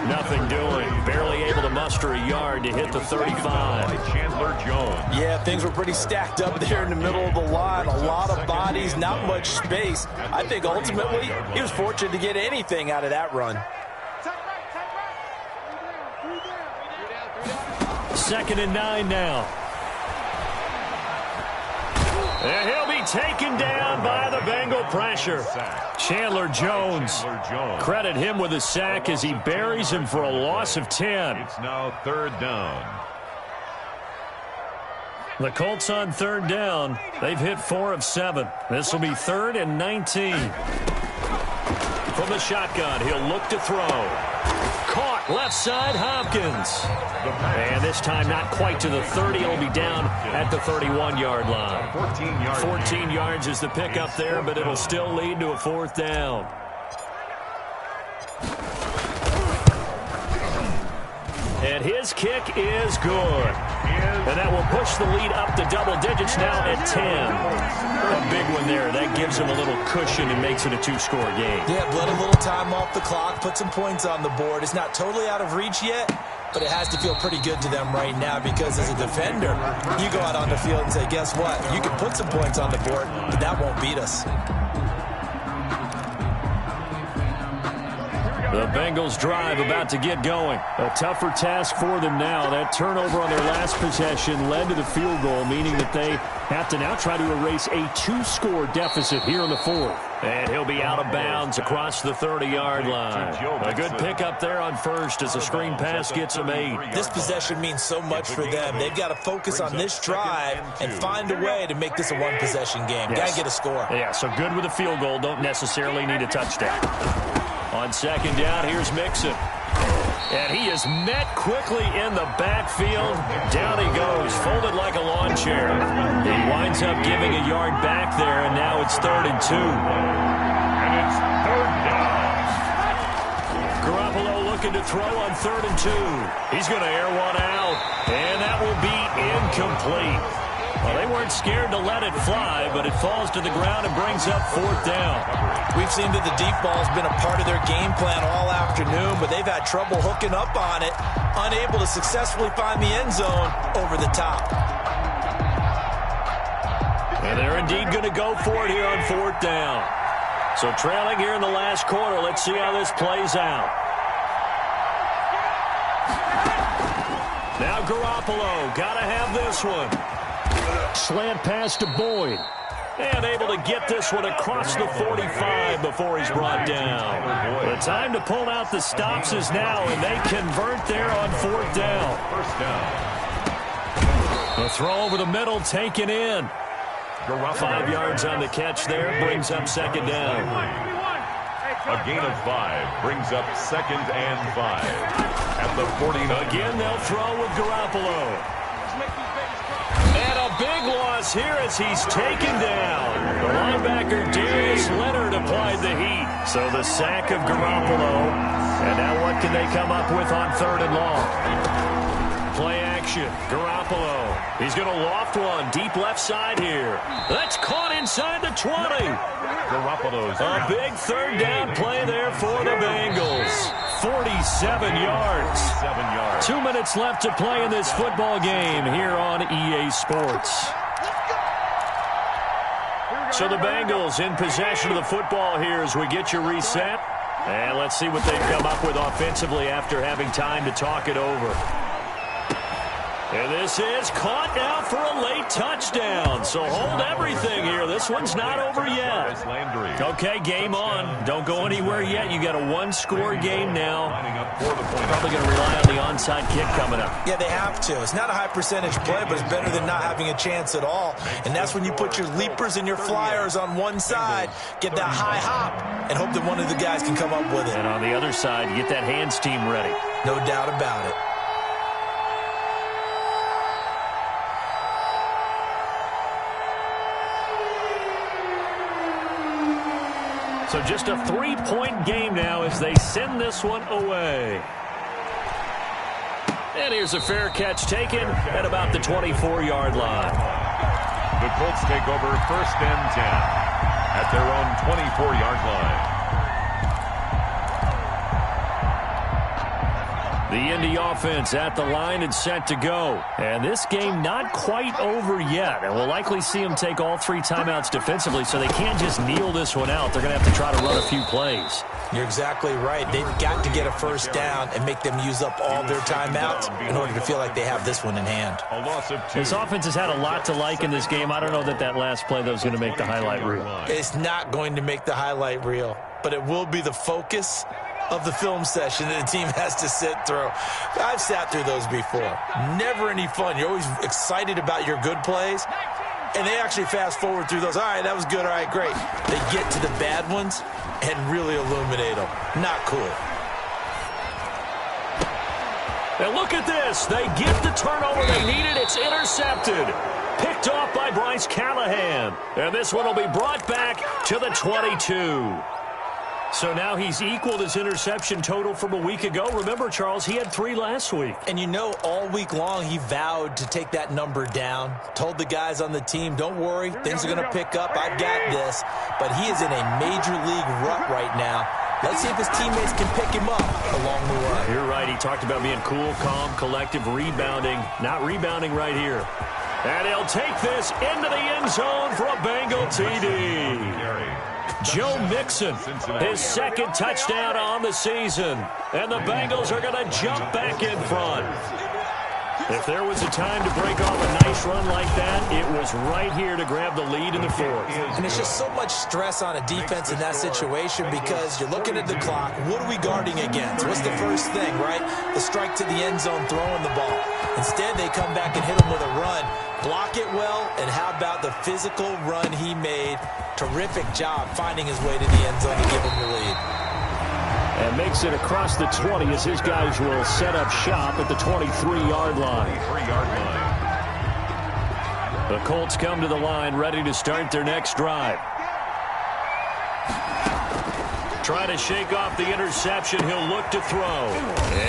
Nothing doing. Barely able to muster a yard to hit the 35. Chandler Jones. Yeah, things were pretty stacked up there in the middle of the line. A lot of bodies, not much space. I think ultimately he was fortunate to get anything out of that run. 2nd and 9 now. And he'll be taken down by the Bengal pressure. Chandler Jones. Credit him with a sack as he buries him for a loss of 10. It's now 3rd down. The Colts on 3rd down. They've hit 4 of 7. This will be 3rd and 19. From the shotgun, he'll look to throw. caught. Left side, Hopkins. And this time not quite to the 30. It'll be down at the 31-yard line. 14 yards is the pickup there, but it'll still lead to a 4th down. And his kick is good. And that will push the lead up to double digits now at 10. A big one there. That gives him a little cushion and makes it a 2-score game. Yeah, bled a little time off the clock, put some points on the board. It's not totally out of reach yet, but it has to feel pretty good to them right now because as a defender, you go out on the field and say, guess what? You can put some points on the board, but that won't beat us. The Bengals drive about to get going. A tougher task for them now. That turnover on their last possession led to the field goal, meaning that they have to now try to erase a 2-score deficit here in the 4th. And he'll be out of bounds across the 30-yard line. A good pickup there on first as a screen pass gets him 8. This possession means so much for them. They've got to focus on this drive and find a way to make this a one-possession game. Got to get a score. Yeah, so good with a field goal. Don't necessarily need a touchdown. On 2nd down, here's Mixon. And he is met quickly in the backfield. Down he goes, folded like a lawn chair. He winds up giving a yard back there, and now it's 3rd and 2. And it's 3rd down. Garoppolo looking to throw on 3rd and 2. He's going to air one out, and that will be incomplete. Well, they weren't scared to let it fly, but it falls to the ground and brings up 4th down. We've seen that the deep ball's been a part of their game plan all afternoon, but they've had trouble hooking up on it, unable to successfully find the end zone over the top. And they're indeed going to go for it here on 4th down. So trailing here in the last quarter, let's see how this plays out. Now Garoppolo, got to have this one. Slant pass to Boyd. And able to get this one across the 45 before he's brought down. The time to pull out the stops is now, and they convert there on 4th down. First down. The throw over the middle taken in. 5 yards on the catch there, brings up 2nd down. A gain of 5 brings up 2nd and 5. At the 49. Again, they'll throw with Garoppolo. And a big loss here as he's taken down. The linebacker, Darius Leonard, applied the heat. So the sack of Garoppolo. And now what can they come up with on 3rd and long? Play action. Garoppolo. He's going to loft one deep left side here. That's caught inside the 20. Garoppolo's a big 3rd down play there for the Bengals. 47 yards. 2 minutes left to play in this football game here on EA Sports. So the Bengals in possession of the football here as we get you reset. And let's see what they've come up with offensively after having time to talk it over. And this is caught now for a late touchdown. So hold everything here. This one's not over yet. Okay, game on. Don't go anywhere yet. You got a 1-score game now. Probably going to rely on the onside kick coming up. Yeah, they have to. It's not a high percentage play, but it's better than not having a chance at all. And that's when you put your leapers and your flyers on one side, get that high hop, and hope that one of the guys can come up with it. And on the other side, you get that hands team ready. No doubt about it. So just a 3-point game now as they send this one away. And here's a fair catch taken at about the 24-yard line. The Colts take over 1st and 10 at their own 24-yard line. The Indy offense at the line and set to go. And this game not quite over yet. And we'll likely see them take all 3 timeouts defensively, so they can't just kneel this one out. They're going to have to try to run a few plays. You're exactly right. They've got to get a 1st down and make them use up all their timeouts in order to feel like they have this one in hand. This offense has had a lot to like in this game. I don't know that that last play, though, is going to make the highlight reel. It's not going to make the highlight reel, but it will be the focus of the film session that the team has to sit through. I've sat through those before. Never any fun. You're always excited about your good plays, and they actually fast forward through those. All right, that was good. All right, great. They get to the bad ones and really illuminate them. Not cool. And look at this. They get the turnover they needed. It's intercepted. Picked off by Bryce Callahan. And this one will be brought back to the 22. So now he's equaled his interception total from a week ago. Remember, Charles, he had 3 last week. And you know, all week long he vowed to take that number down. Told the guys on the team, don't worry, things are going to pick up. I've got this. But he is in a major league rut right now. Let's see if his teammates can pick him up along the way. You're right. He talked about being cool, calm, collective, rebounding. Not rebounding right here. And he'll take this into the end zone for a Bengal TD. Joe Mixon, his second touchdown on the season. And the Bengals are going to jump back in front. If there was a time to break off a nice run like that, it was right here to grab the lead in the fourth. And it's just so much stress on a defense in that situation because you're looking at the clock. What are we guarding against? What's the first thing, right? The strike to the end zone, throwing the ball. Instead, they come back and hit him with a run. Block it well, and how about the physical run he made? Terrific job finding his way to the end zone to give him the lead. And makes it across the 20 as his guys will set up shop at the 23-yard line. The Colts come to the line ready to start their next drive. Try to shake off the interception. He'll look to throw.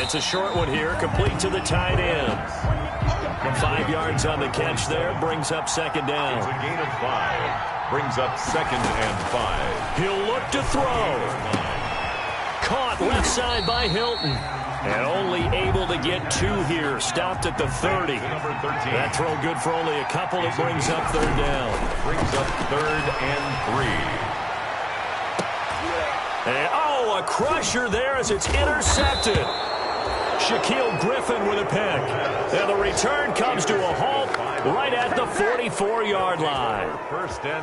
It's a short one here, complete to the tight end. 5 yards on the catch there, brings up second down. It's a gain of 5. Brings up 2nd and 5. He'll look to throw. Caught left side by Hilton. And only able to get 2 here. Stopped at the 30. That throw good for only a couple. It brings up third down. Brings up 3rd and 3. And, oh, a crusher there as it's intercepted. Shaquille Griffin with a pick. And the return comes to a halt right at the 44-yard line.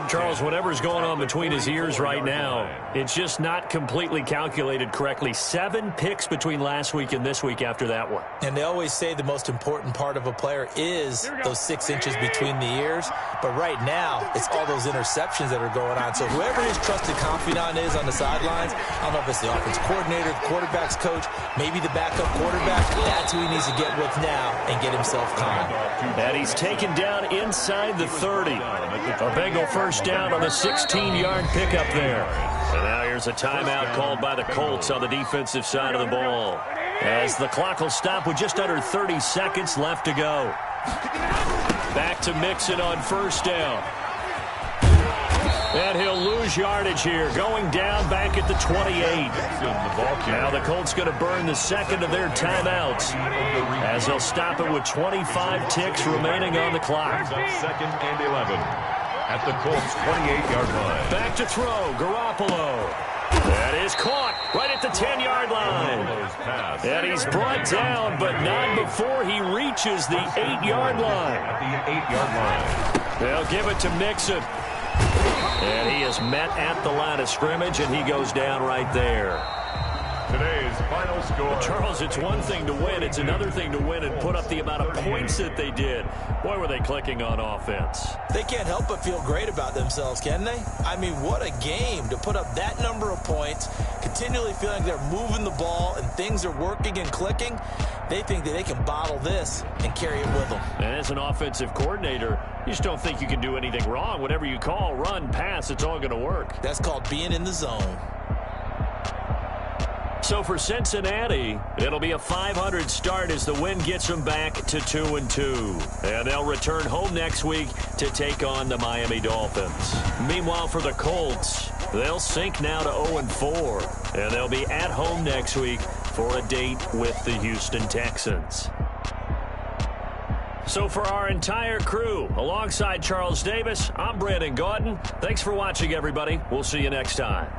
Charles, whatever's going on between his ears right now, it's just not completely calculated correctly. 7 picks between last week and this week after that one. And they always say the most important part of a player is those 6 inches between the ears. But right now, it's all those interceptions that are going on. So whoever his trusted confidant is on the sidelines, I don't know if it's the offense coordinator, the quarterback's coach, maybe the backup quarterback, that's who he needs to get with now and get himself calm. And he's taken down inside the 30. A Bengal first down on the 16-yard pickup there. And now here's a timeout called by the Colts on the defensive side of the ball. As the clock will stop with just under 30 seconds left to go. Back to Mixon on first down. And he'll lose yardage here, going down back at the 28. Now the Colts going to burn the second of their timeouts as they'll stop it with 25 ticks remaining on the clock. 2nd and 11 at the Colts 28-yard line. Back to throw, Garoppolo. That is caught right at the 10-yard line. And he's brought down, but not before he reaches the 8-yard line. At the 8-yard line. They'll give it to Mixon. And he is met at the line of scrimmage, and he goes down right there. Today's final score. Charles, it's one thing to win. It's another thing to win and put up the amount of points that they did. Boy, were they clicking on offense. They can't help but feel great about themselves, can they? I mean, what a game to put up that number of points, continually feeling they're moving the ball and things are working and clicking. They think that they can bottle this and carry it with them. And as an offensive coordinator, you just don't think you can do anything wrong. Whatever you call, run, pass, it's all going to work. That's called being in the zone. So for Cincinnati, it'll be a 500 start as the win gets them back to 2-2. And they'll return home next week to take on the Miami Dolphins. Meanwhile, for the Colts, they'll sink now to 0-4. And they'll be at home next week for a date with the Houston Texans. So for our entire crew, alongside Charles Davis, I'm Brandon Gaudin. Thanks for watching, everybody. We'll see you next time.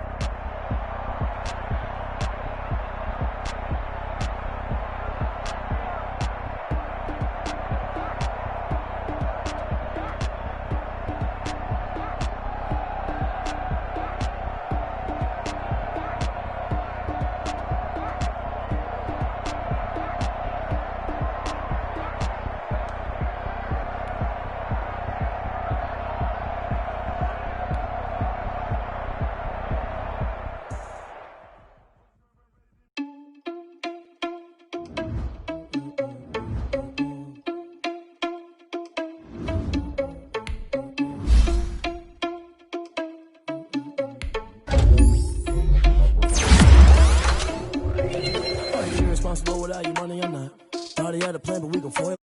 responsible without you, money, I'm not. Thought he had a plan, but we gon' foil.